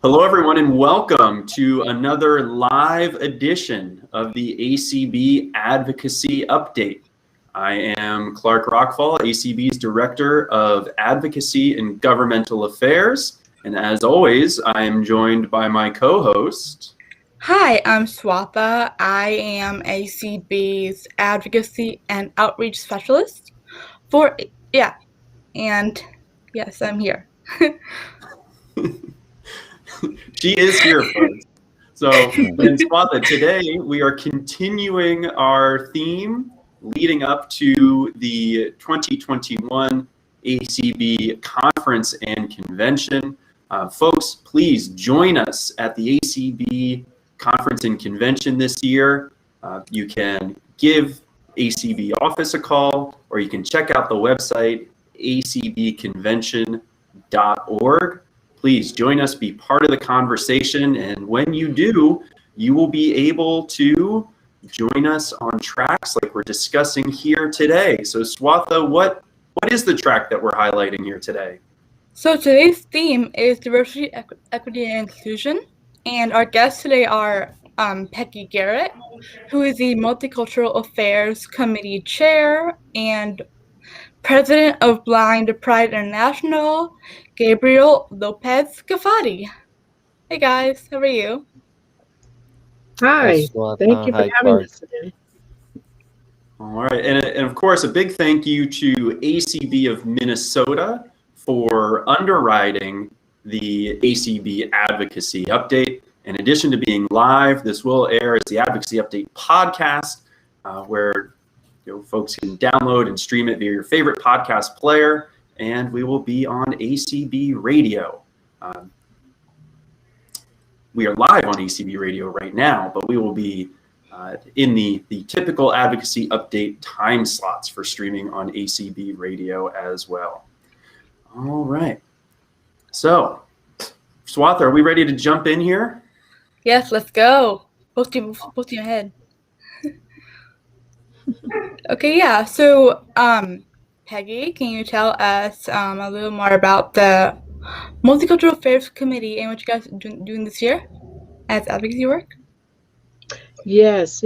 Hello, everyone, and welcome to another live edition of the ACB Advocacy Update. I am Clark Rockfall, ACB's Director of Advocacy and Governmental Affairs, and as always, I am joined by my co-host. Hi, I'm Swatha. I am ACB's Advocacy and Outreach Specialist and yes, I'm here. She is here, folks. So, and Swatha, today we are continuing our theme leading up to the 2021 ACB Conference and Convention. Folks, please join us at the ACB Conference and Convention this year. You can give ACB office a call, or you can check out the website acbconvention.org. Please join us, be part of the conversation, and when you do, you will be able to join us on tracks like we're discussing here today. So Swatha, what is the track that we're highlighting here today? So today's theme is diversity, equity, and inclusion, and our guests today are Peggy Garrett, who is the Multicultural Affairs Committee Chair and President of Blind Pride International, Gabriel Lopez Gafati. Hey guys, how are you? Hi, thank you for having us today. All right, and of course, a big thank you to ACB of Minnesota for underwriting the ACB Advocacy Update. In addition to being live, this will air as the Advocacy Update podcast, where folks can download and stream it via your favorite podcast player, and we will be on ACB Radio. We are live on ACB Radio right now, but we will be in the typical Advocacy Update time slots for streaming on ACB Radio as well. All right. So, Swatha, are we ready to jump in here? Yes, let's go. Both team ahead. Okay, yeah. So, Peggy, can you tell us a little more about the Multicultural Affairs Committee and what you guys are doing this year as advocacy work? Yes.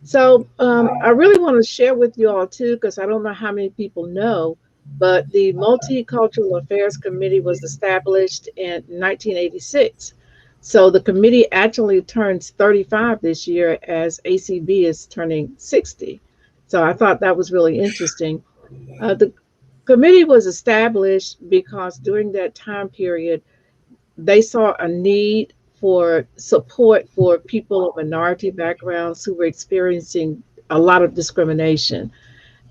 So I really want to share with you all too, because I don't know how many people know, but the Multicultural Affairs Committee was established in 1986. So the committee actually turns 35 this year as ACB is turning 60. So I thought that was really interesting. The committee was established because during that time period, they saw a need for support for people of minority backgrounds who were experiencing a lot of discrimination.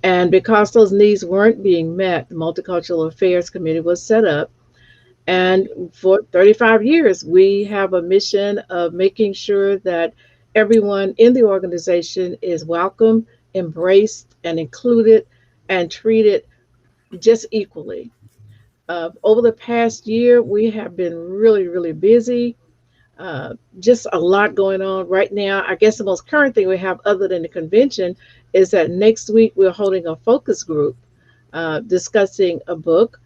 And because those needs weren't being met, the Multicultural Affairs Committee was set up. And for 35 years, we have a mission of making sure that everyone in the organization is welcome, embraced, and included and treated just equally. Over the past year, we have been really, really busy. Just a lot going on right now. I guess the most current thing we have other than the convention is that next week we're holding a focus group discussing a book,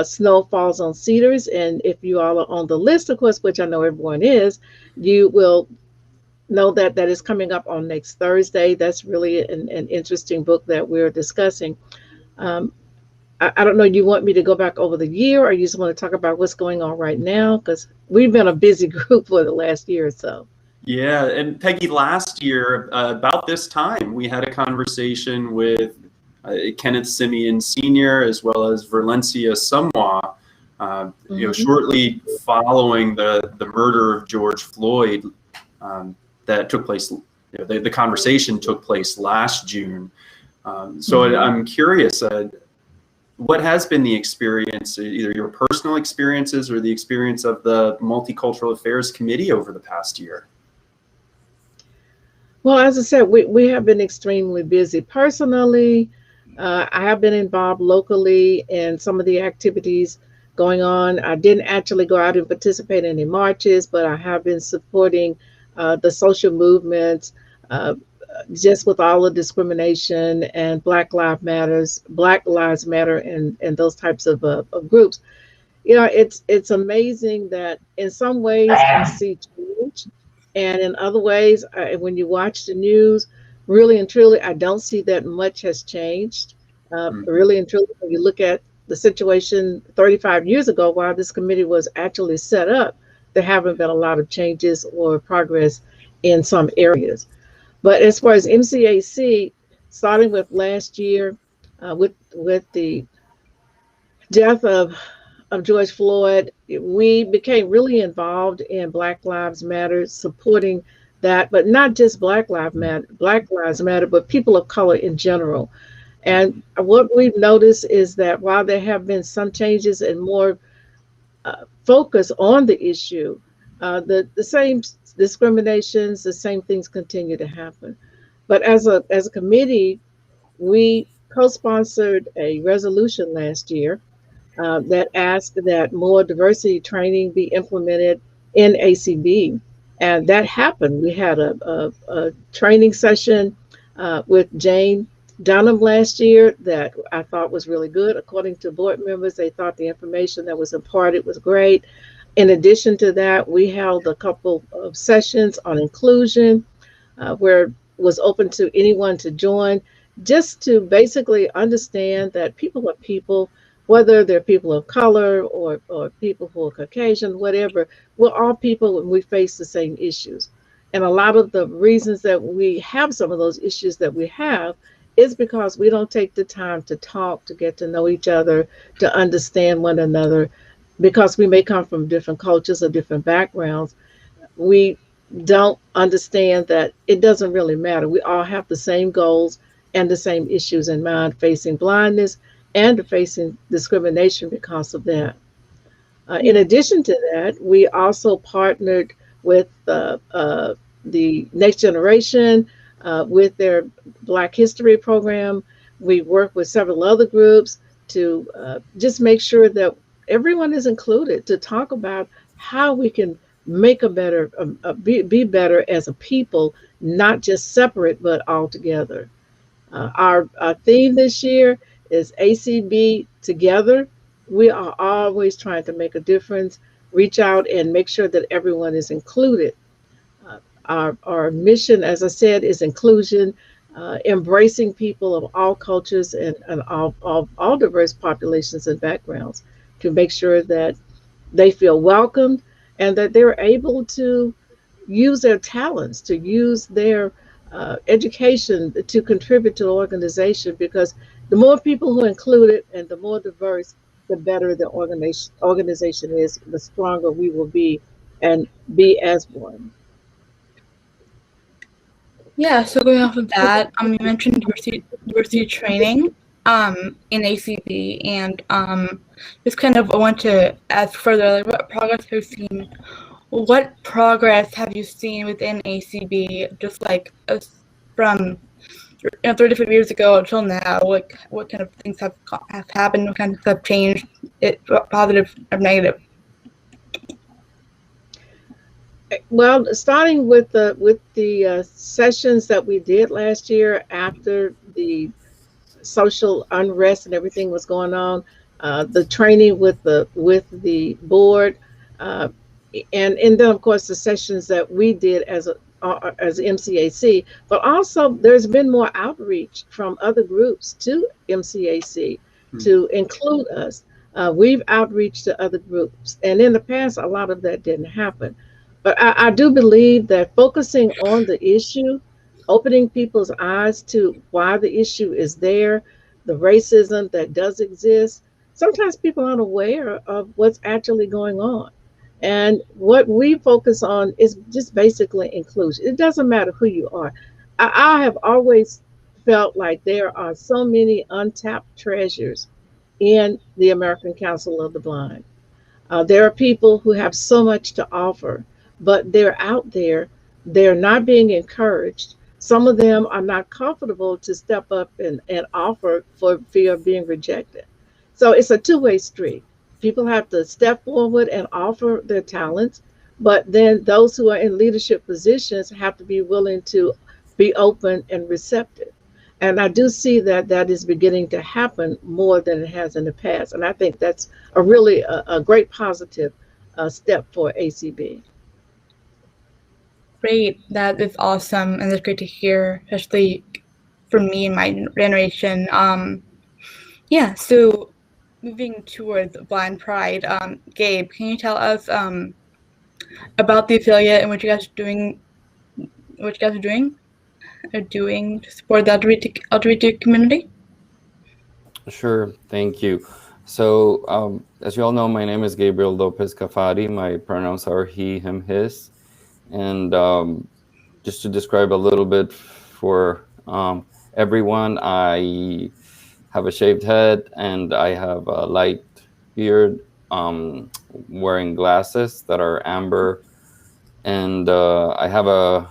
Snow Falls on Cedars. And if you all are on the list, of course, which I know everyone is, you will know that that is coming up on next Thursday. That's really an interesting book that we're discussing. I don't know, do you want me to go back over the year, or you just want to talk about what's going on right now? Because we've been a busy group for the last year or so. Yeah, and Peggy, last year, about this time, we had a conversation with Kenneth Simeon Sr. as well as Verlencia Samoa, shortly following the murder of George Floyd that took place, the conversation took place last June. I'm curious, what has been the experience, either your personal experiences or the experience of the Multicultural Affairs Committee over the past year? Well, as I said, we have been extremely busy. Personally, I have been involved locally in some of the activities going on. I didn't actually go out and participate in any marches, but I have been supporting the social movements, just with all the discrimination and Black Lives Matter and those types of groups. it's amazing that in some ways I see change, and in other ways, when you watch the news, really and truly, I don't see that much has changed. Mhm. Really and truly, when you look at the situation 35 years ago, while this committee was actually set up, there haven't been a lot of changes or progress in some areas. But as far as MCAC, starting with last year, with the death of George Floyd, we became really involved in Black Lives Matter, supporting that, but not just Black Lives Matter, but people of color in general. And what we've noticed is that while there have been some changes and more focus on the issue, the same discriminations, the same things continue to happen. But as a committee, we co-sponsored a resolution last year that asked that more diversity training be implemented in ACB. And that happened. We had a training session with Jane Dunham last year that I thought was really good. According to board members, they thought the information that was imparted was great. In addition to that, we held a couple of sessions on inclusion where it was open to anyone to join, just to basically understand that people are people, whether they're people of color or people who are Caucasian, whatever, we're all people and we face the same issues. And a lot of the reasons that we have some of those issues that we have is because we don't take the time to talk, to get to know each other, to understand one another, because we may come from different cultures or different backgrounds. We don't understand that it doesn't really matter. We all have the same goals and the same issues in mind, facing blindness and facing discrimination because of that. In Yeah. addition to that, we also partnered with the Next Generation with their Black History program. We work with several other groups to just make sure that everyone is included, to talk about how we can make a better, be better as a people, not just separate, but all together. Our theme this year is ACB Together. We are always trying to make a difference, reach out and make sure that everyone is included. Our mission, as I said, is inclusion, embracing people of all cultures and all diverse populations and backgrounds to make sure that they feel welcomed and that they're able to use their talents, to use their education to contribute to the organization, because the more people who are included and the more diverse, the better the organization is, the stronger we will be and be as one. Yeah, so going off of that, you mentioned diversity training in ACB, and just kind of I want to ask further, like what progress have you seen within ACB, just like from 30 different years ago until now? Like what kind of things have happened? What kind of have changed? It positive or negative? Well, starting with the sessions that we did last year after the social unrest and everything was going on, the training with the board, uh, and then of course the sessions that we did as MCAC, but also there's been more outreach from other groups to MCAC Mhm. to include us. We've outreached to other groups, and in the past a lot of that didn't happen. But I do believe that focusing on the issue, opening people's eyes to why the issue is there, the racism that does exist. Sometimes people aren't aware of what's actually going on. And what we focus on is just basically inclusion. It doesn't matter who you are. I have always felt like there are so many untapped treasures in the American Council of the Blind. There are people who have so much to offer, but they're out there. They're not being encouraged. Some of them are not comfortable to step up and offer for fear of being rejected. So it's a two-way street. People have to step forward and offer their talents, but then those who are in leadership positions have to be willing to be open and receptive. And I do see that that is beginning to happen more than it has in the past. And I think that's a really a great positive step for ACB. Great, that is awesome, and it's great to hear, especially for me and my generation. Yeah, so moving towards Blind Pride, Gabe, can you tell us about the affiliate and what you guys are doing, to support the LGBT community? Sure, thank you. So, as you all know, my name is Gabriel Lopez Cafati. My pronouns are he, him, his. And just to describe a little bit for everyone, I have a shaved head and I have a light beard, wearing glasses that are amber. And I have a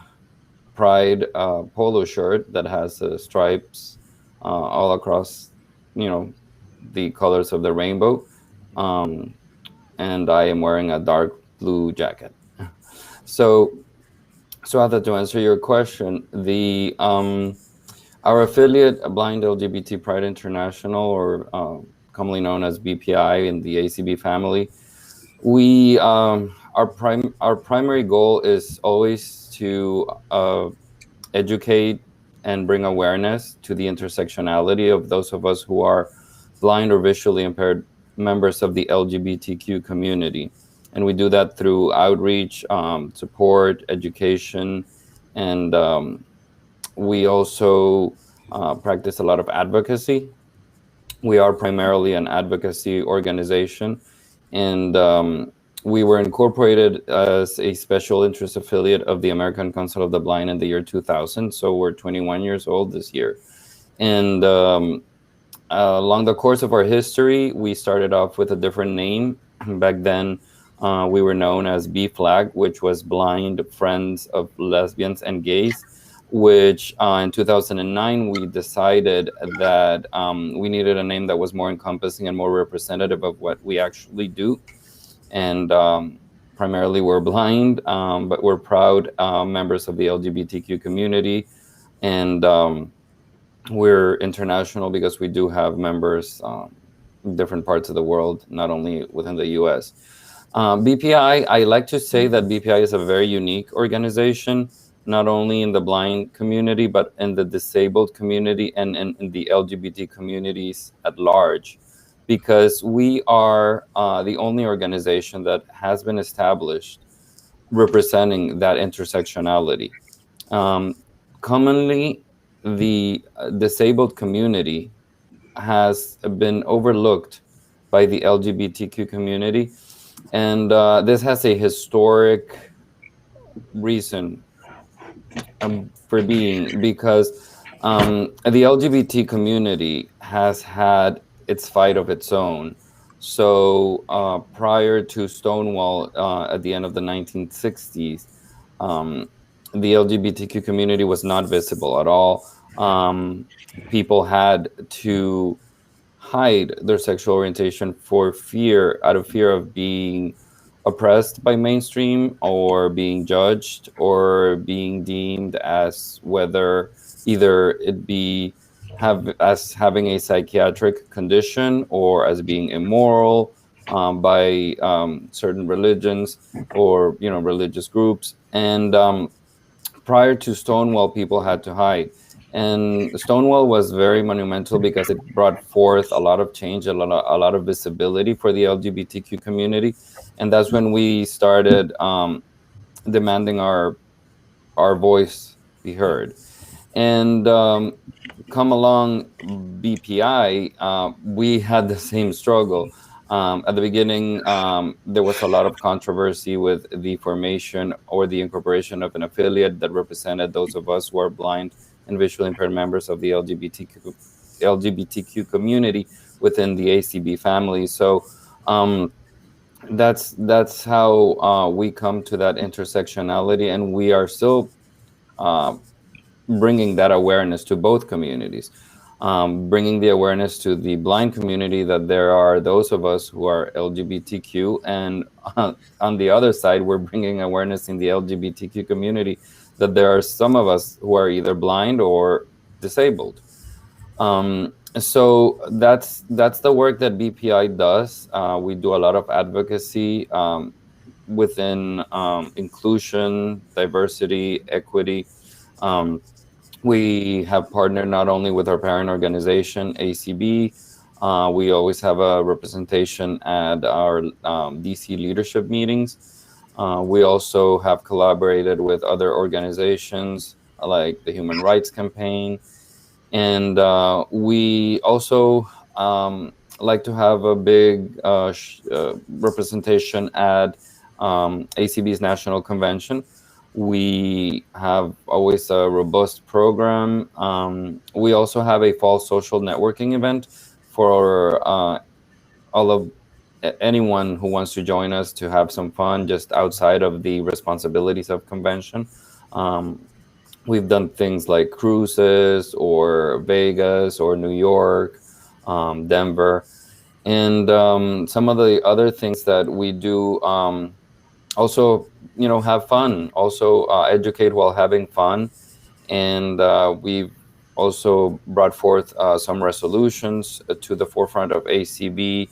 Pride polo shirt that has stripes all across, the colors of the rainbow. Um, and I am wearing a dark blue jacket. So, Ada, to answer your question, the our affiliate, Blind LGBT Pride International, or commonly known as BPI in the ACB family, we our primary goal is always to educate and bring awareness to the intersectionality of those of us who are blind or visually impaired members of the LGBTQ community. And we do that through outreach, support, education, and we also practice a lot of advocacy. We are primarily an advocacy organization, and we were incorporated as a special interest affiliate of the American Council of the Blind in the year 2000. So we're 21 years old this year. And along the course of our history, we started off with a different name. Back then, we were known as B-Flag, which was Blind Friends of Lesbians and Gays, which in 2009, we decided that we needed a name that was more encompassing and more representative of what we actually do. And primarily we're blind, but we're proud members of the LGBTQ community. And we're international because we do have members in different parts of the world, not only within the US. BPI, I like to say that BPI is a very unique organization, not only in the blind community, but in the disabled community and in the LGBT communities at large, because we are the only organization that has been established representing that intersectionality. Commonly, the disabled community has been overlooked by the LGBTQ community, and this has a historic reason for being, because the LGBT community has had its fight of its own. So prior to Stonewall at the end of the 1960s, the LGBTQ community was not visible at all. People had to hide their sexual orientation out of fear of being oppressed by mainstream, or being judged, or being deemed as whether either it be as having a psychiatric condition, or as being immoral by certain religions, or religious groups. And prior to Stonewall, people had to hide. And Stonewall was very monumental because it brought forth a lot of change, a lot of visibility for the LGBTQ community. And that's when we started demanding our voice be heard. And come along BPI, we had the same struggle. At the beginning, there was a lot of controversy with the formation or the incorporation of an affiliate that represented those of us who are blind and visually impaired members of the LGBTQ community within the ACB family. So that's how we come to that intersectionality, and we are still bringing that awareness to both communities. Bringing the awareness to the blind community that there are those of us who are LGBTQ, and on the other side, we're bringing awareness in the LGBTQ community that there are some of us who are either blind or disabled. So that's the work that BPI does. We do a lot of advocacy within inclusion, diversity, equity. We have partnered not only with our parent organization, ACB. We always have a representation at our DC leadership meetings. We also have collaborated with other organizations like the Human Rights Campaign. And we also like to have a big representation at ACB's National Convention. We have always a robust program. We also have a fall social networking event for all of anyone who wants to join us to have some fun just outside of the responsibilities of convention. We've done things like cruises or Vegas or New York, Denver, and some of the other things that we do. Also, have fun. Also, educate while having fun, and we've also brought forth some resolutions to the forefront of ACB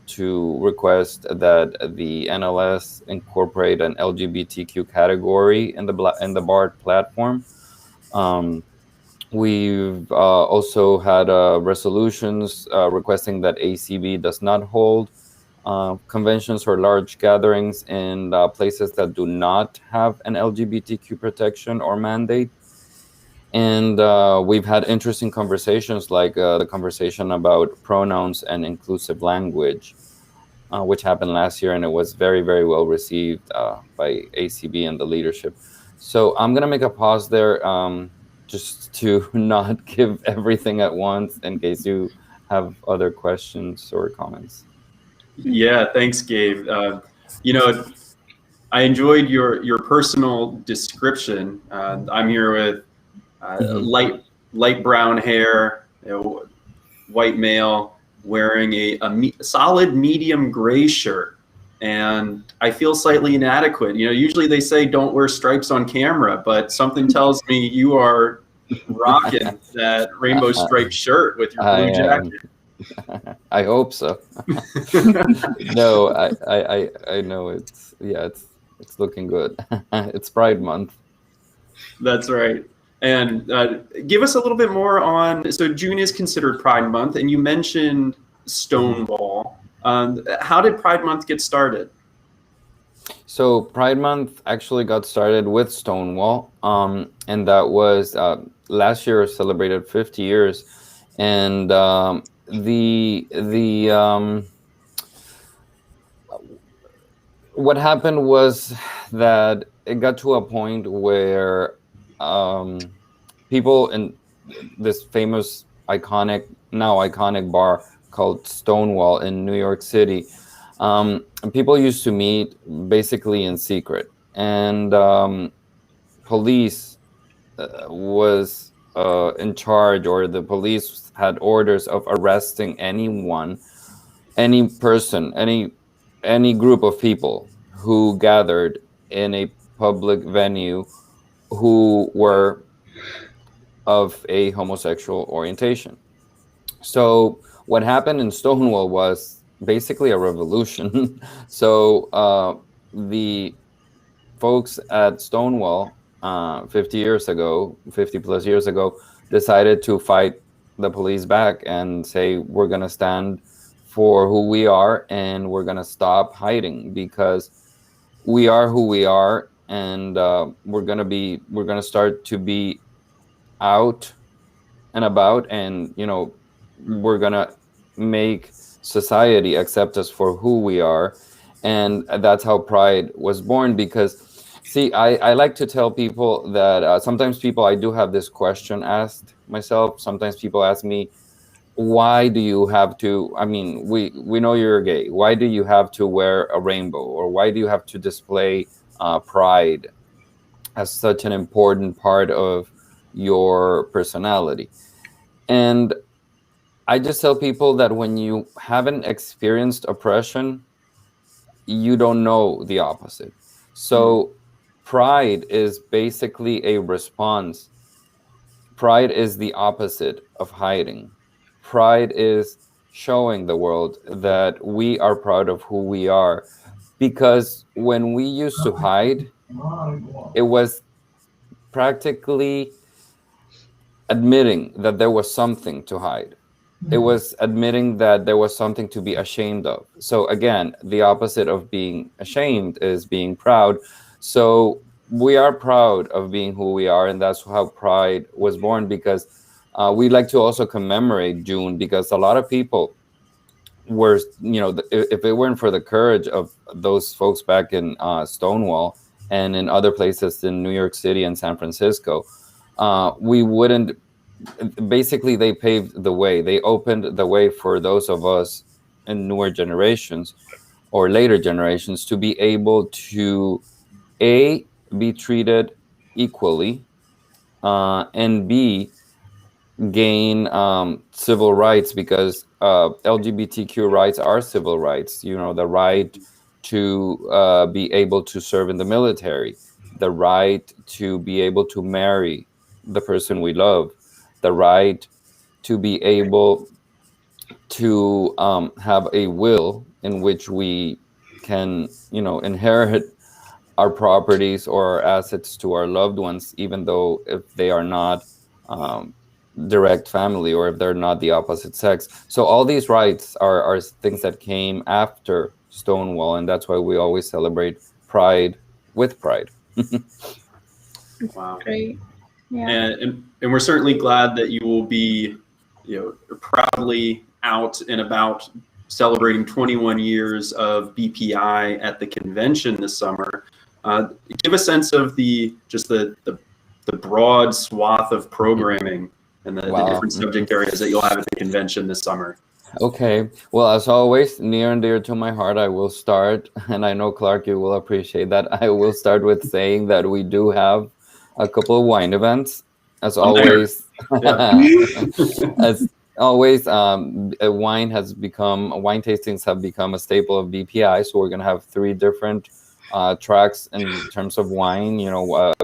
to request that the NLS incorporate an LGBTQ category in the BART platform. We've also had resolutions requesting that ACB does not hold conventions or large gatherings in places that do not have an LGBTQ protection or mandate. And we've had interesting conversations like the conversation about pronouns and inclusive language, which happened last year, and it was very, very well received by ACB and the leadership. So I'm going to make a pause there just to not give everything at once in case you have other questions or comments. Yeah, thanks, Gabe. I enjoyed your personal description. I'm here with light brown hair, white male, wearing a solid medium gray shirt, and I feel slightly inadequate. Usually they say don't wear stripes on camera, but something tells me you are rocking that rainbow striped shirt with your blue jacket. I hope so. No, I know it's looking good. It's Pride Month. That's right. And give us a little bit more on, so June is considered Pride Month, and you mentioned Stonewall. How did Pride Month get started? So Pride Month actually got started with Stonewall, and that was last year celebrated 50 years. And what happened was that it got to a point where people in this famous iconic bar called Stonewall in New York City, people used to meet basically in secret, and police was in charge, or the police had orders of arresting anyone, any person, any group of people who gathered in a public venue who were of a homosexual orientation. So what happened in Stonewall was basically a revolution. So the folks at Stonewall 50 plus years ago, decided to fight the police back and say, we're going to stand for who we are, and we're going to stop hiding, because we are who we are, and we're going to start to be out and about, and we're going to make society accept us for who we are. And that's how Pride was born. Because see, I like to tell people that sometimes I do have this question asked myself. Sometimes people ask me, why do you have to, we know you're gay, why do you have to wear a rainbow, or why do you have to display pride as such an important part of your personality? And I just tell people that when you haven't experienced oppression, you don't know the opposite. So pride is basically a response pride is the opposite of hiding. Pride is showing the world that we are proud of who we are. Because when we used to hide, it was practically admitting that there was something to hide. It was admitting that there was something to be ashamed of. So again, the opposite of being ashamed is being proud. So we are proud of being who we are, and that's how pride was born. Because we like to also commemorate June, because a lot of people were, if it weren't for the courage of those folks back in Stonewall and in other places in New York City and San Francisco, we wouldn't. Basically, they paved the way. They opened the way for those of us in newer generations or later generations to be able to be treated equally, and B, gain civil rights, because LGBTQ rights are civil rights. The right to be able to serve in the military, the right to be able to marry the person we love, the right to be able to have a will in which we can, inherit our properties or our assets to our loved ones, even though if they are not direct family, or if they're not the opposite sex. So all these rights are things that came after Stonewall, and that's why we always celebrate Pride with pride. Wow. Great. Yeah. And we're certainly glad that you will be, proudly out and about celebrating 21 years of BPI at the convention this summer. Give a sense of the broad swath of programming and the different subject areas that you'll have at the convention this summer. Okay. Well, as always, near and dear to my heart, I will start, and I know, Clark, you will appreciate that. I will start with saying that we do have a couple of wine events. As always, wine tastings have become a staple of BPI. So we're going to have 3 different tracks in terms of wine,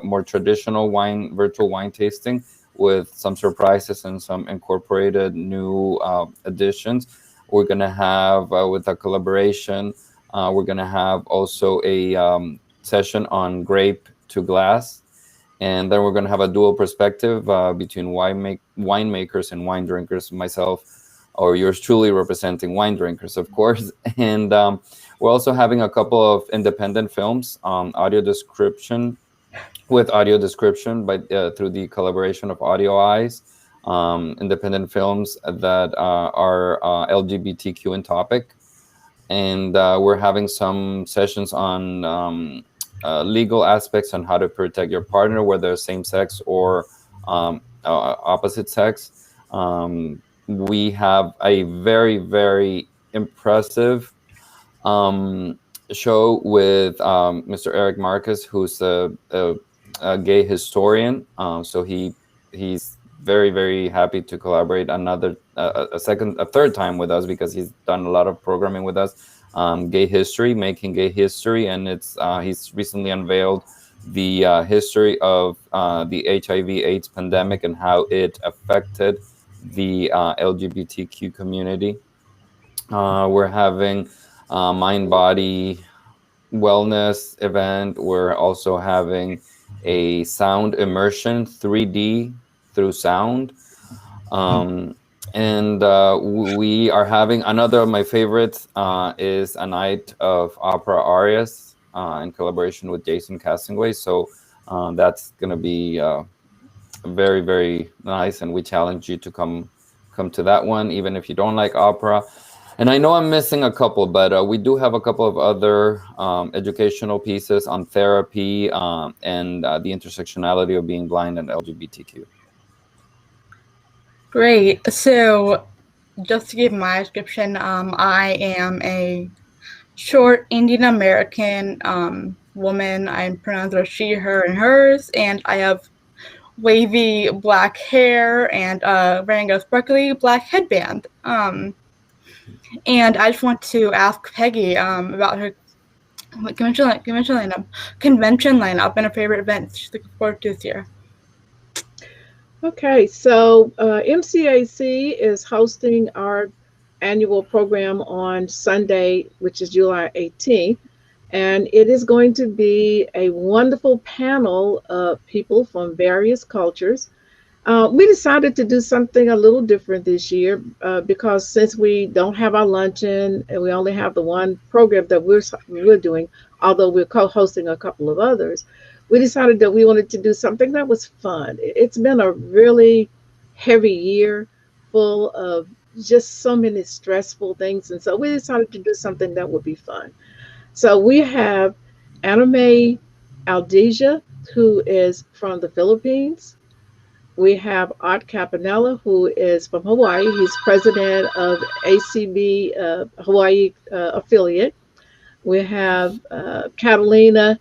more traditional wine, virtual wine tasting, with some surprises and some incorporated new additions. We're going to have, with a collaboration, we're going to have also a session on grape to glass. And then we're going to have a dual perspective between winemakers and wine drinkers, myself or yours truly representing wine drinkers, of course. And we're also having a couple of independent films, audio description by through the collaboration of Audio Eyes, independent films that are LGBTQ in topic. And we're having some sessions on legal aspects on how to protect your partner, whether same sex or opposite sex. We have a very, very impressive show with Mr. Eric Marcus, who's a gay historian. So he's very, very happy to collaborate a third time with us, because he's done a lot of programming with us. Gay history, making gay history, and he's recently unveiled the history of the HIV/AIDS pandemic and how it affected the LGBTQ community. We're having mind-body wellness event. We're also having a sound immersion, 3D through sound. And we are having another of my favorites, is a night of opera arias in collaboration with Jason Castingway. So that's going to be very, very nice, and we challenge you to come to that one, even if you don't like opera. And I know I'm missing a couple, but we do have a couple of other educational pieces on therapy and the intersectionality of being blind and LGBTQ. Great. So just to give my description, I am a short Indian American woman. I'm pronouns are she, her, and hers, and I have wavy black hair and wearing a sparkly black headband. And I just want to ask Peggy about her convention lineup and her favorite events she's looking forward to this year. Okay, so MCAC is hosting our annual program on Sunday, which is July 18th, and it is going to be a wonderful panel of people from various cultures. We decided to do something a little different this year because since we don't have our luncheon and we only have the one program that we're doing, although we're co-hosting a couple of others, we decided that we wanted to do something that was fun. It's been a really heavy year full of just so many stressful things, and so we decided to do something that would be fun. So we have Anime Aldesia, who is from the Philippines. We have Art Campanella, who is from Hawaii. He's president of ACB Hawaii affiliate. We have Catalina,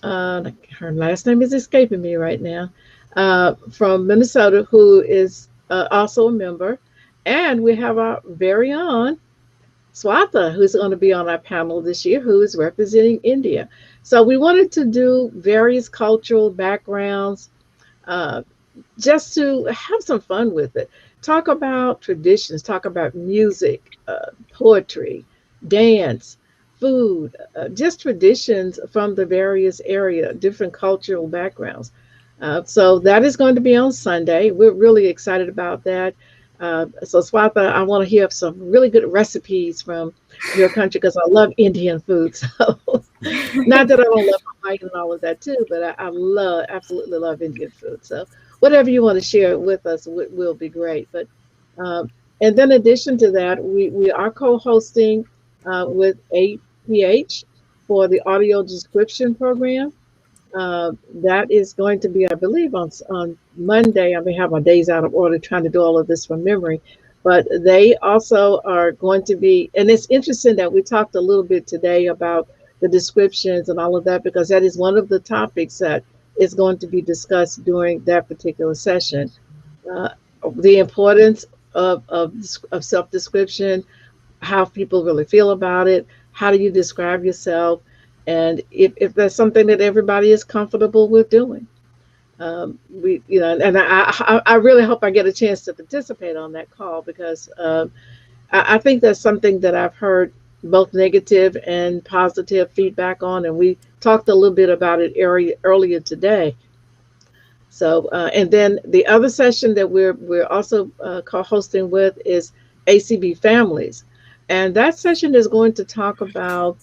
her last name is escaping me right now, from Minnesota, who is also a member. And we have our very own Swatha, who's going to be on our panel this year, who is representing India. So we wanted to do various cultural backgrounds, uh, just to have some fun with it. Talk about traditions, talk about music, poetry, dance, food, just traditions from the various area, different cultural backgrounds. So that is going to be on Sunday. We're really excited about that. So Swatha, I want to hear some really good recipes from your country because I love Indian food. So not that I don't love Hawaii and all of that too, but I love, absolutely love Indian food. So whatever you want to share with us will be great. But and then in addition to that, we are co-hosting with APH for the audio description program. That is going to be, I believe, on Monday. I may have my days out of order trying to do all of this from memory, but they also are going to be, and it's interesting that we talked a little bit today about the descriptions and all of that, because that is one of the topics that is going to be discussed during that particular session. Uh, the importance of self-description, how people really feel about it, how do you describe yourself, and if that's something that everybody is comfortable with doing. We, you know, and I really hope I get a chance to participate on that call because I think that's something that I've heard both negative and positive feedback on, and we talked a little bit about it earlier today. So, and then the other session that we're also co-hosting with is ACB Families, and that session is going to talk about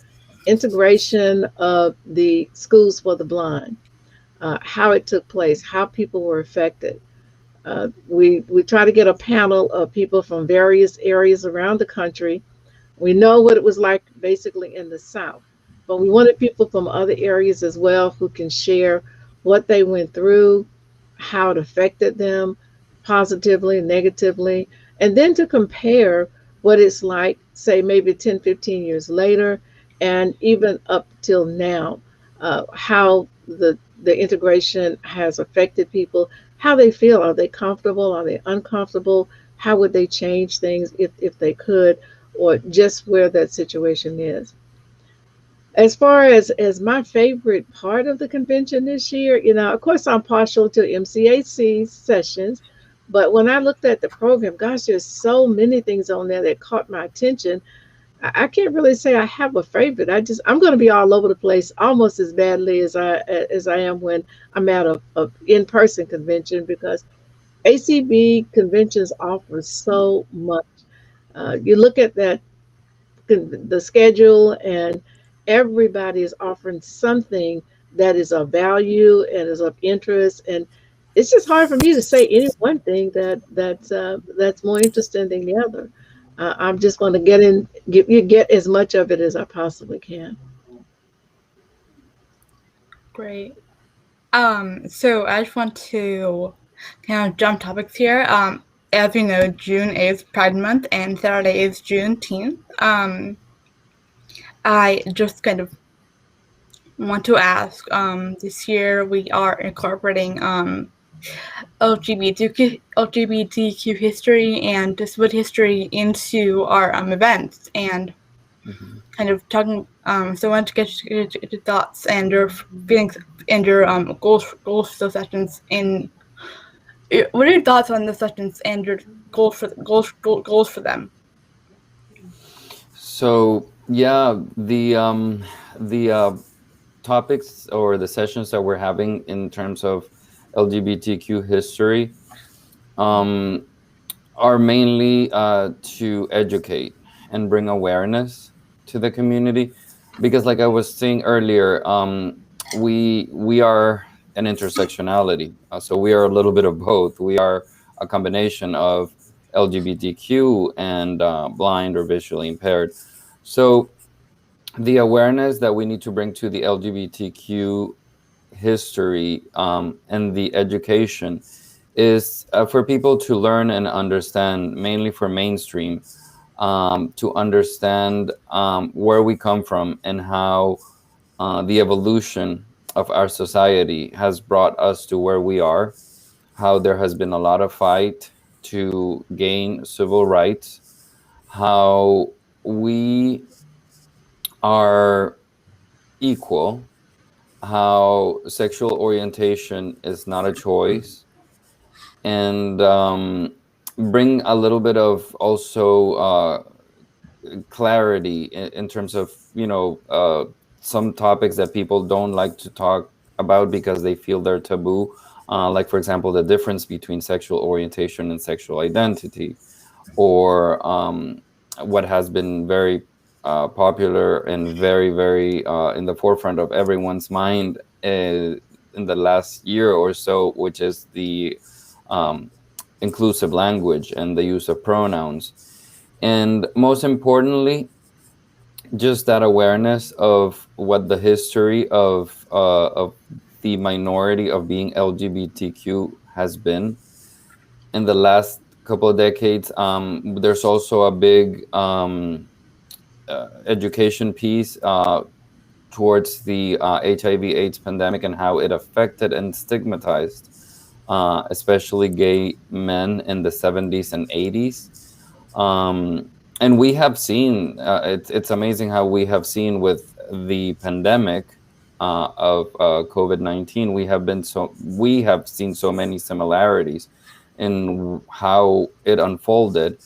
integration of the schools for the blind, how it took place, how people were affected. We try to get a panel of people from various areas around the country. We know what it was like basically in the South, but we wanted people from other areas as well who can share what they went through, how it affected them positively, negatively, and then to compare what it's like, say, maybe 10, 15 years later, and even up till now, how the integration has affected people, how they feel. Are they comfortable? Are they uncomfortable? How would they change things if they could, or just where that situation is? As far as my favorite part of the convention this year, you know, of course, I'm partial to MCAC sessions, but when I looked at the program, gosh, there's so many things on there that caught my attention. I can't really say I have a favorite. I'm going to be all over the place almost as badly as I am when I'm at a in-person convention, because ACB conventions offer so much. You look at that, the schedule, and everybody is offering something that is of value and is of interest, and it's just hard for me to say any one thing that's more interesting than the other. I'm just going to get as much of it as I possibly can. Great. So I just want to kind of jump topics here. As you know, June is Pride Month and Saturday is Juneteenth. I just kind of want to ask, this year we are incorporating LGBTQ history and disability history into our events, and kind of talking. So I want to get your thoughts and your feelings and your goals for those sessions in what are your thoughts on the sessions and your goals for them? So yeah, the topics or the sessions that we're having in terms of LGBTQ history are mainly to educate and bring awareness to the community, because like I was saying earlier, we are an intersectionality, so we are a little bit of both. We are a combination of LGBTQ and blind or visually impaired. So the awareness that we need to bring to the LGBTQ history and the education is for people to learn and understand, mainly for mainstream, to understand where we come from and how the evolution of our society has brought us to where we are, how there has been a lot of fight to gain civil rights, how we are equal, how sexual orientation is not a choice, and bring a little bit of also clarity in terms of, you know, some topics that people don't like to talk about because they feel they're taboo, like for example the difference between sexual orientation and sexual identity, or what has been very popular and very in the forefront of everyone's mind in the last year or so, which is the inclusive language and the use of pronouns. And most importantly, just that awareness of what the history of the minority of being LGBTQ has been in the last couple of decades. There's also a big education piece towards the HIV/AIDS pandemic and how it affected and stigmatized, especially gay men in the 70s and 80s. And we have seen, it's amazing how we have seen with the pandemic of COVID-19, we have seen so many similarities in how it unfolded.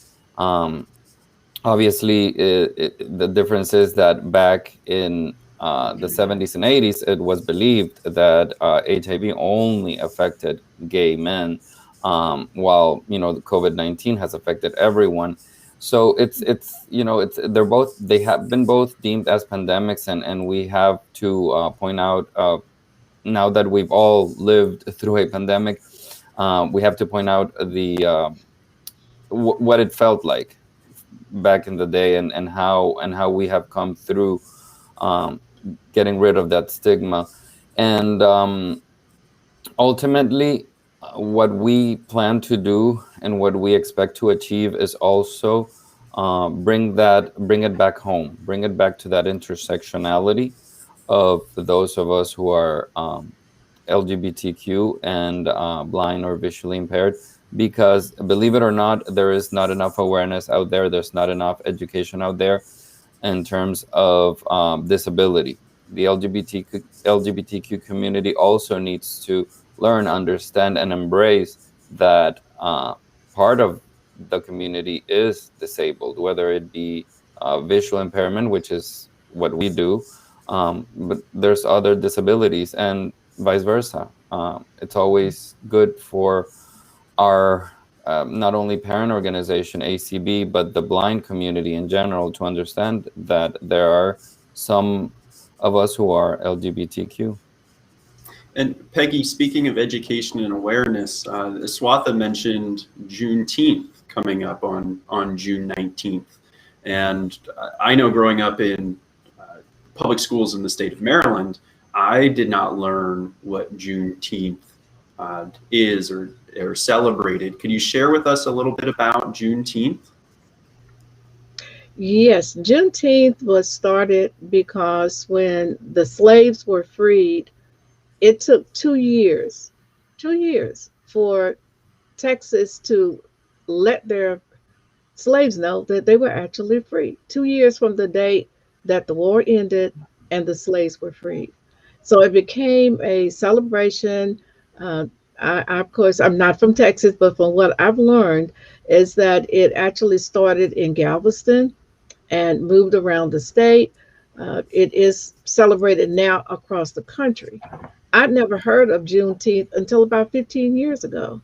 Obviously, the difference is that back in the 70s and 80s, it was believed that HIV only affected gay men, while, you know, the COVID-19 has affected everyone. So they have been both deemed as pandemics, and we have to point out, now that we've all lived through a pandemic, we have to point out the what it felt like back in the day, and how we have come through getting rid of that stigma. And ultimately, what we plan to do and what we expect to achieve is also bring it back home, bring it back to that intersectionality of those of us who are LGBTQ and blind or visually impaired. Because believe it or not, there is not enough awareness out there. There's not enough education out there in terms of disability. The LGBTQ community also needs to learn, understand, and embrace that part of the community is disabled, whether it be visual impairment, which is what we do, but there's other disabilities, and vice versa. It's always good for our not only parent organization ACB, but the blind community in general, to understand that there are some of us who are LGBTQ. And Peggy, speaking of education and awareness, Swatha mentioned Juneteenth coming up on June 19th. And I know growing up in public schools in the state of Maryland, I did not learn what Juneteenth is or celebrated. Could you share with us a little bit about Juneteenth? Yes, Juneteenth was started because when the slaves were freed, it took 2 years for Texas to let their slaves know that they were actually free. 2 years from the date that the war ended and the slaves were freed. So it became a celebration, Of course, I'm not from Texas, but from what I've learned is that it actually started in Galveston and moved around the state. It is celebrated now across the country. I'd never heard of Juneteenth until about 15 years ago.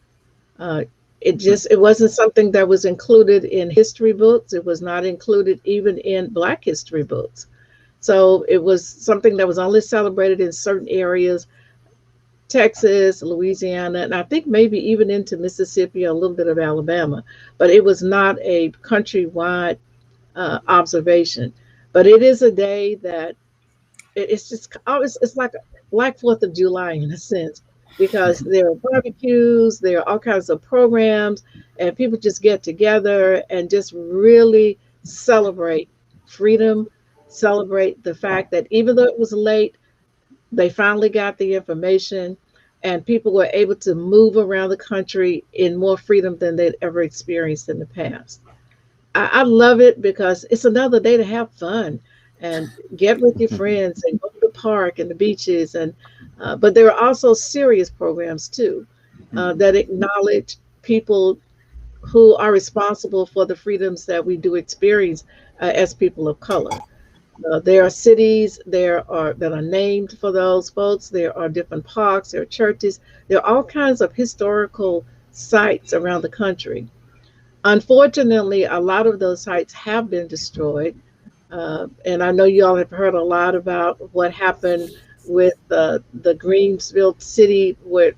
Uh, it wasn't something that was included in history books. It was not included even in Black history books. So it was something that was only celebrated in certain areas, Texas, Louisiana, and I think maybe even into Mississippi, a little bit of Alabama. But it was not a countrywide observation. But it is a day that it's just it's like a Black 4th of July in a sense, because there are barbecues, there are all kinds of programs, and people just get together and just really celebrate freedom, celebrate the fact that even though it was late, they finally got the information and people were able to move around the country in more freedom than they'd ever experienced in the past. I love it because it's another day to have fun and get with your friends and go to the park and the beaches. And but there are also serious programs too that acknowledge people who are responsible for the freedoms that we do experience as people of color. There are cities that are named for those folks. There are different parks, there are churches, there are all kinds of historical sites around the country. Unfortunately, a lot of those sites have been destroyed. And I know you all have heard a lot about what happened with the Greensville city, where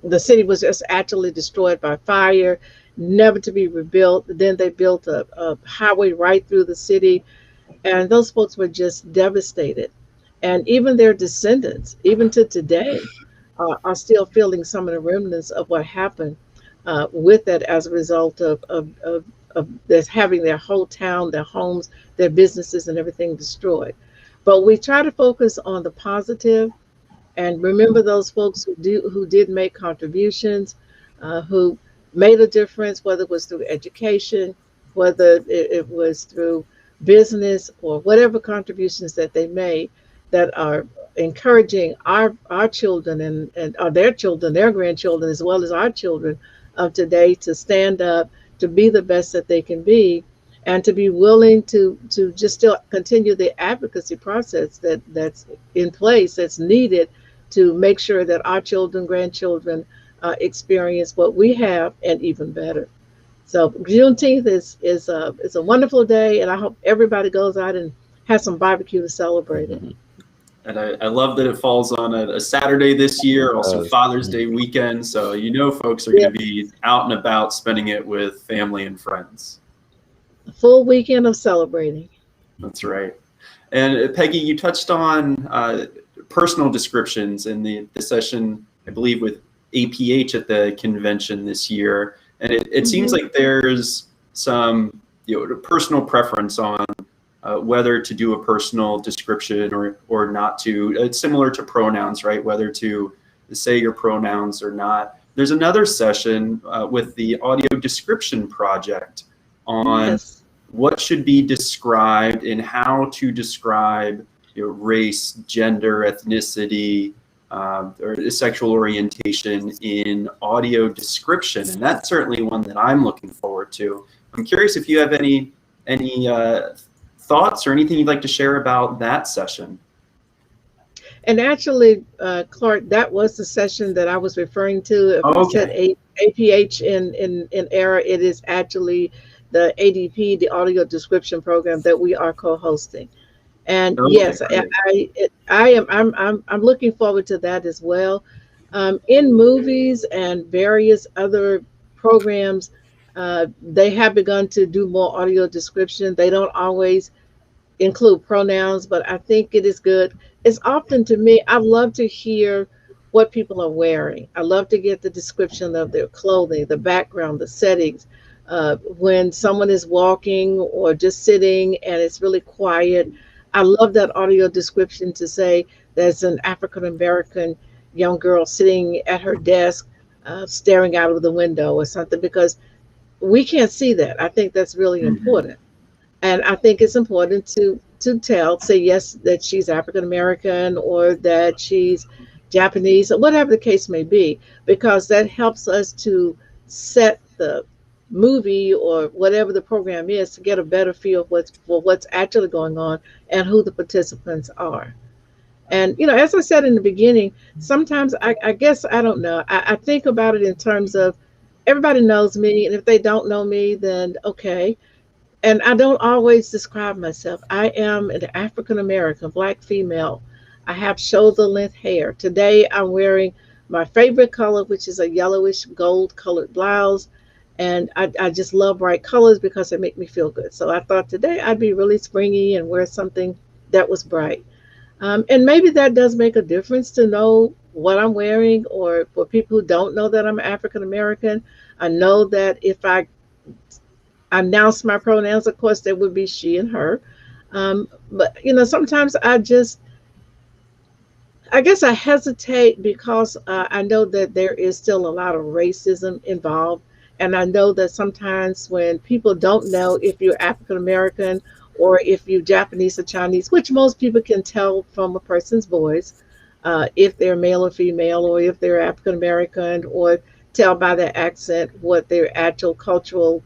the city was just actually destroyed by fire, never to be rebuilt. Then they built a highway right through the city, and those folks were just devastated. And even their descendants, even to today, are still feeling some of the remnants of what happened with that as a result of this having their whole town, their homes, their businesses, and everything destroyed. But we try to focus on the positive and remember those folks who did make contributions, who made a difference, whether it was through education, whether it was through business, or whatever contributions that they made that are encouraging our children and their children, their grandchildren, as well as our children of today to stand up, to be the best that they can be, and to be willing to just still continue the advocacy process that's in place, that's needed to make sure that our children, grandchildren experience what we have and even better. So Juneteenth is a wonderful day, and I hope everybody goes out and has some barbecue to celebrate it. And I love that it falls on a Saturday this year, also Father's Day weekend. So folks are going to be out and about spending it with family and friends. A full weekend of celebrating. That's right. And Peggy, you touched on personal descriptions in the session, I believe, with APH at the convention this year. And it seems like there's some personal preference on whether to do a personal description or not to. It's similar to pronouns, right? Whether to say your pronouns or not. There's another session with the audio description project on what should be described and how to describe race, gender, ethnicity, or sexual orientation in audio description. And that's certainly one that I'm looking forward to. I'm curious if you have any thoughts or anything you'd like to share about that session. And actually, Clark, that was the session that I was referring to. If I said APH in error, it is actually the ADP, the audio description program that we are co-hosting. And yes, I'm looking forward to that as well. In movies and various other programs, they have begun to do more audio description. They don't always include pronouns, but I think it is good. It's often, to me, I love to hear what people are wearing. I love to get the description of their clothing, the background, the settings. When someone is walking or just sitting and it's really quiet, I love that audio description to say there's an African-American young girl sitting at her desk, staring out of the window or something, because we can't see that. I think that's really important. And I think it's important to say yes, that she's African-American, or that she's Japanese, or whatever the case may be, because that helps us to set the movie or whatever the program is to get a better feel of what's actually going on and who the participants are. And as I said in the beginning, sometimes I guess I don't know. I think about it in terms of everybody knows me, and if they don't know me, then okay. And I don't always describe myself. I am an African American Black female. I have shoulder length hair. Today I'm wearing my favorite color, which is a yellowish gold colored blouse. And I just love bright colors because they make me feel good. So I thought today I'd be really springy and wear something that was bright. And maybe that does make a difference to know what I'm wearing, or for people who don't know that I'm African American, I know that if I announce my pronouns, of course, there would be she and her. But, sometimes I guess I hesitate because I know that there is still a lot of racism involved. And I know that sometimes when people don't know if you're African American or if you're Japanese or Chinese, which most people can tell from a person's voice, if they're male or female, or if they're African American, or tell by their accent what their actual cultural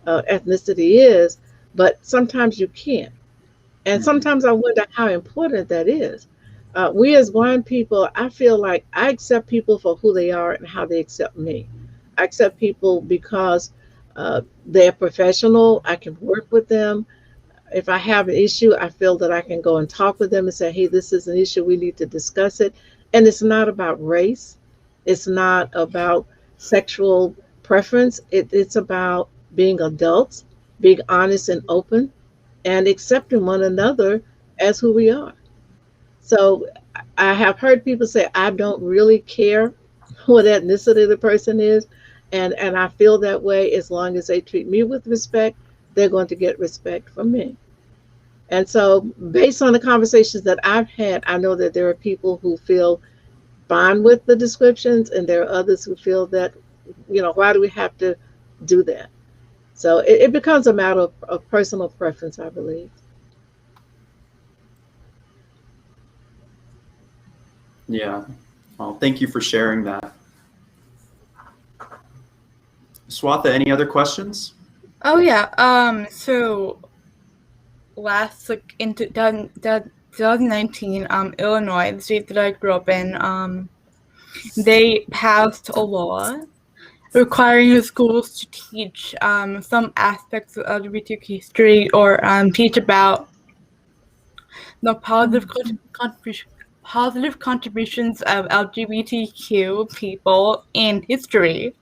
ethnicity is. But sometimes you can't. And sometimes I wonder how important that is. We as blind people, I feel like I accept people for who they are and how they accept me. I accept people because they're professional. I can work with them. If I have an issue, I feel that I can go and talk with them and say, hey, this is an issue. We need to discuss it. And it's not about race. It's not about sexual preference. It's about being adults, being honest and open, and accepting one another as who we are. So I have heard people say, I don't really care what ethnicity the person is. And I feel that way. As long as they treat me with respect, they're going to get respect from me. And so based on the conversations that I've had, I know that there are people who feel fine with the descriptions, and there are others who feel that, why do we have to do that? So it becomes a matter of personal preference, I believe. Yeah. Well, thank you for sharing that. Swatha, any other questions? Oh yeah. So in 2019, Illinois, the state that I grew up in, they passed a law requiring the schools to teach some aspects of LGBTQ history, or teach about the positive contributions of LGBTQ people in history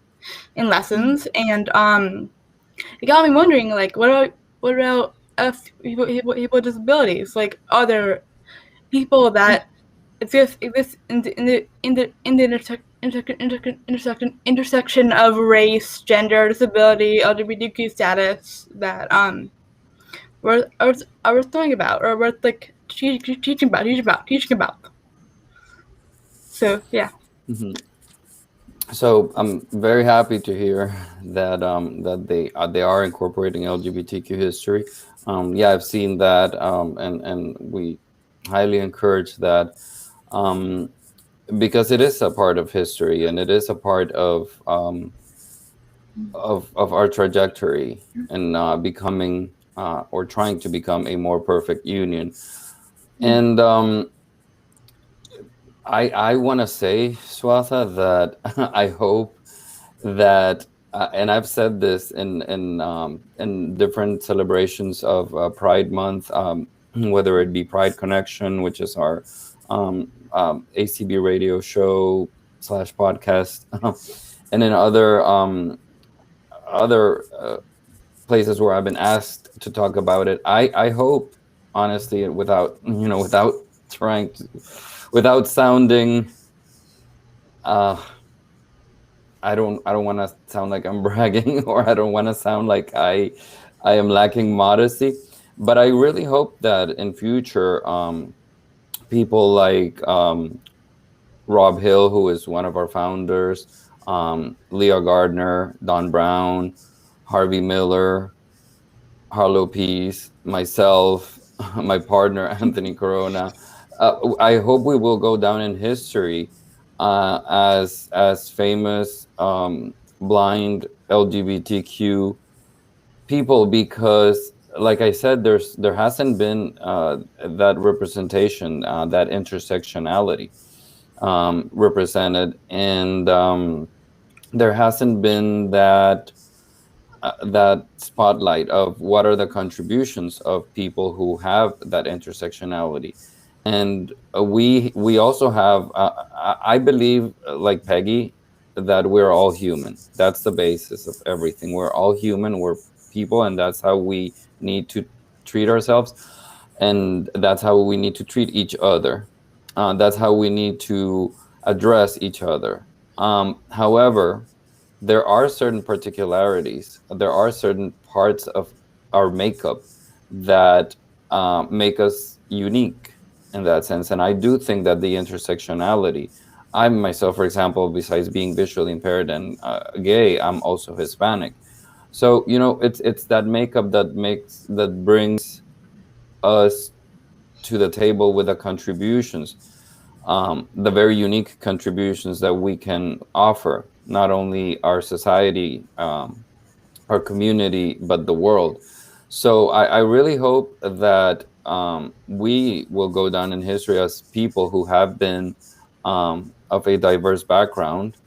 in lessons. And it got me wondering, like, what about us people with disabilities? Like, are there people that exist in the intersection of race, gender, disability, LGBTQ status that are worth knowing about, or worth like teaching about? So yeah. Mm-hmm. So I'm very happy to hear that that they are incorporating LGBTQ history. Yeah, I've seen that, and we highly encourage that, because it is a part of history, and it is a part of our trajectory in becoming or trying to become a more perfect union. And I want to say, Swatha, that I hope that, and I've said this in different celebrations of Pride Month, whether it be Pride Connection, which is our ACB radio show / podcast, and in other places where I've been asked to talk about it. I hope, honestly, without trying to, without sounding, I don't want to sound like I'm bragging, or I don't want to sound like I am lacking modesty, but I really hope that in future, people like Rob Hill, who is one of our founders, Leah Gardner, Don Brown, Harvey Miller, Harlow Peace, myself, my partner, Anthony Corona, I hope we will go down in history as famous blind LGBTQ people, because like I said, there hasn't been that representation, that intersectionality represented, and there hasn't been that that spotlight of what are the contributions of people who have that intersectionality. And we also have I believe, like Peggy, that we're all human. That's the basis of everything. We're all human, we're people, and that's how we need to treat ourselves, and that's how we need to treat each other. That's how we need to address each other. However, there are certain particularities, there are certain parts of our makeup that make us unique in that sense. And I do think that the intersectionality, I myself, for example, besides being visually impaired and gay, I'm also Hispanic. So, you know, it's that makeup that brings us to the table with the contributions, the very unique contributions that we can offer, not only our society, our community, but the world. So I really hope that we will go down in history as people who have been of a diverse background.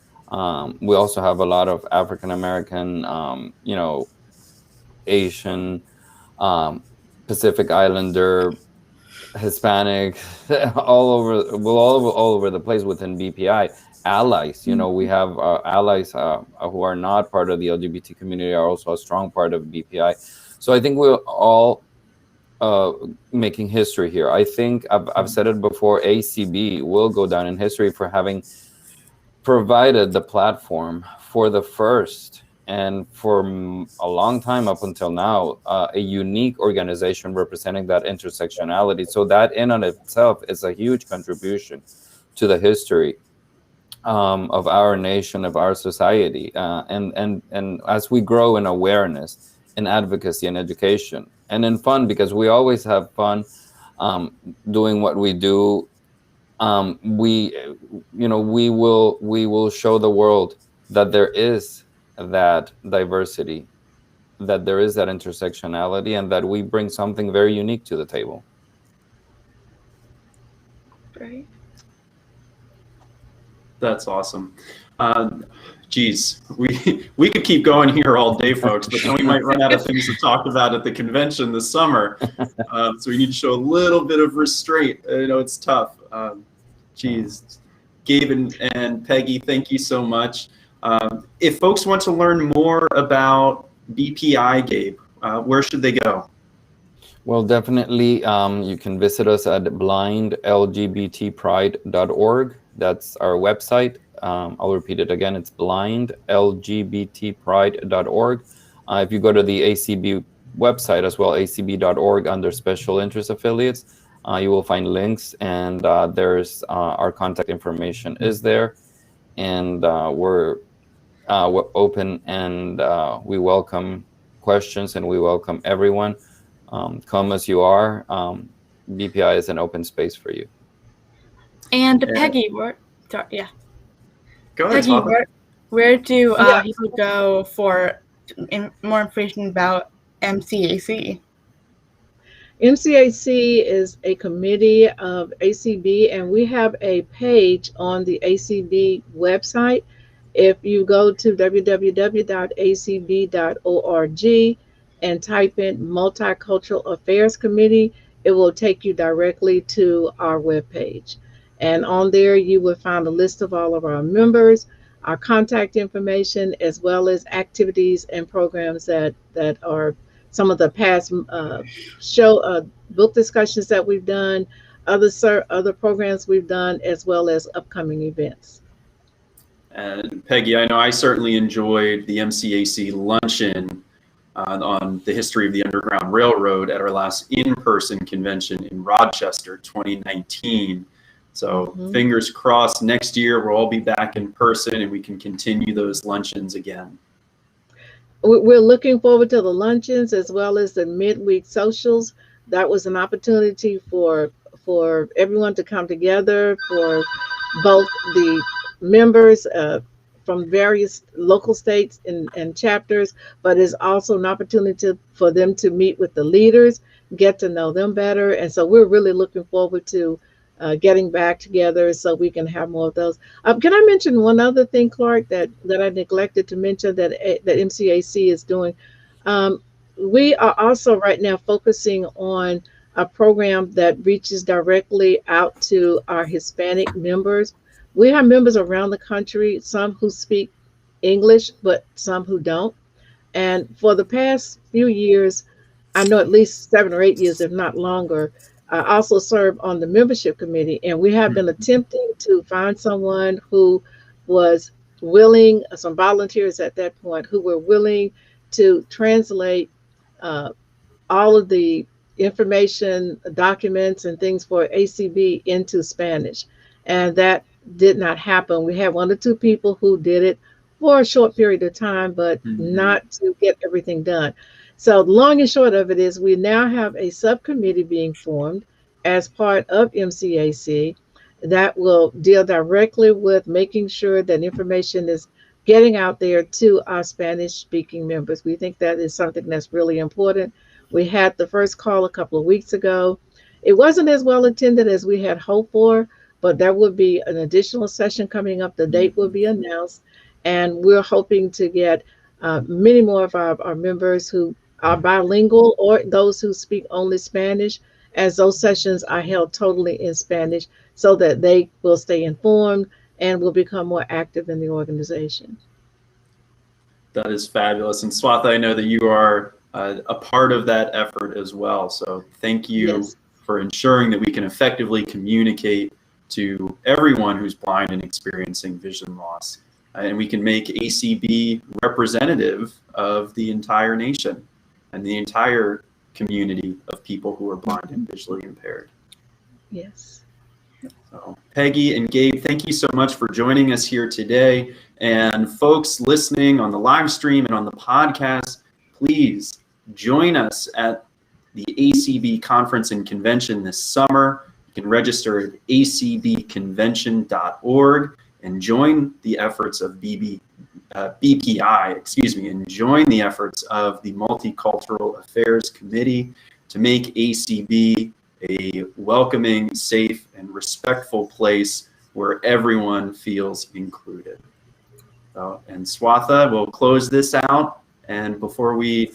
We also have a lot of African American, you know, Asian, Pacific Islander, Hispanic, all over the place within BPI. Allies, you know, we have allies who are not part of the LGBT community are also a strong part of BPI. So I think we're all making history here. I think I've said it before, ACB will go down in history for having provided the platform for the first, and for a long time up until now, a unique organization representing that intersectionality. So that in on itself is a huge contribution to the history of our nation, of our society, and as we grow in awareness, in advocacy, and education, and in fun, because we always have fun doing what we do. We, you know, we will show the world that there is that diversity, that there is that intersectionality, and that we bring something very unique to the table. Right. That's awesome. Geez, we could keep going here all day, folks, but then we might run out of things to talk about at the convention this summer. So we need to show a little bit of restraint. I know it's tough. Geez, Gabe and Peggy, thank you so much. If folks want to learn more about BPI, Gabe, where should they go? Well, definitely, you can visit us at blindlgbtpride.org. That's our website. I'll repeat it again. It's blindlgbtpride.org. If you go to the ACB website as well, acb.org, under special interest affiliates, you will find links, and there's our contact information is there. And we're open, and we welcome questions, and we welcome everyone. Come as you are. BPI is an open space for you. And Peggy, yeah. Go ahead, Peggy, where do people go for more information about MCAC? MCAC is a committee of ACB, and we have a page on the ACB website. If you go to www.acb.org and type in Multicultural Affairs Committee, it will take you directly to our webpage. And on there, you will find a list of all of our members, our contact information, as well as activities and programs that are some of the past book discussions that we've done, other programs we've done, as well as upcoming events. And Peggy, I know I certainly enjoyed the MCAC luncheon on the history of the Underground Railroad at our last in-person convention in Rochester, 2019. So fingers crossed, next year we'll all be back in person and we can continue those luncheons again. We're looking forward to the luncheons as well as the midweek socials. That was an opportunity for everyone to come together, for both the members from various local states and chapters, but it's also an opportunity for them to meet with the leaders, get to know them better. And so we're really looking forward to getting back together so we can have more of those. Can I mention one other thing, Clark, that I neglected to mention that MCAC is doing? We are also right now focusing on a program that reaches directly out to our Hispanic members. We have members around the country, some who speak English, but some who don't. And for the past few years, I know at least 7 or 8 years, if not longer, I also serve on the membership committee. And we have been attempting to find someone who was willing, some volunteers at that point, who were willing to translate all of the information, documents, and things for ACB into Spanish. And that did not happen. We had 1 or 2 people who did it for a short period of time, but not to get everything done. So the long and short of it is we now have a subcommittee being formed as part of MCAC that will deal directly with making sure that information is getting out there to our Spanish-speaking members. We think that is something that's really important. We had the first call a couple of weeks ago. It wasn't as well attended as we had hoped for, but there will be an additional session coming up. The date will be announced, and we're hoping to get many more of our members who are bilingual or those who speak only Spanish, as those sessions are held totally in Spanish, so that they will stay informed and will become more active in the organization. That is fabulous. And Swatha, I know that you are a part of that effort as well. So thank you for ensuring that we can effectively communicate to everyone who's blind and experiencing vision loss. And we can make ACB representative of the entire nation and the entire community of people who are blind and visually impaired. Yes. So, Peggy and Gabe, thank you so much for joining us here today. And folks listening on the live stream and on the podcast, please join us at the ACB conference and convention this summer. You can register at acbconvention.org and join the efforts of BPI, and join the efforts of the Multicultural Affairs Committee to make ACB a welcoming, safe, and respectful place where everyone feels included. And Swatha, we'll close this out. And before we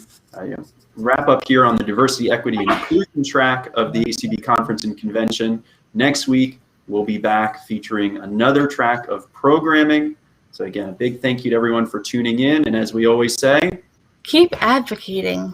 wrap up here on the diversity, equity, and inclusion track of the ACB conference and convention, next week we'll be back featuring another track of programming. So again, a big thank you to everyone for tuning in. And as we always say, keep advocating.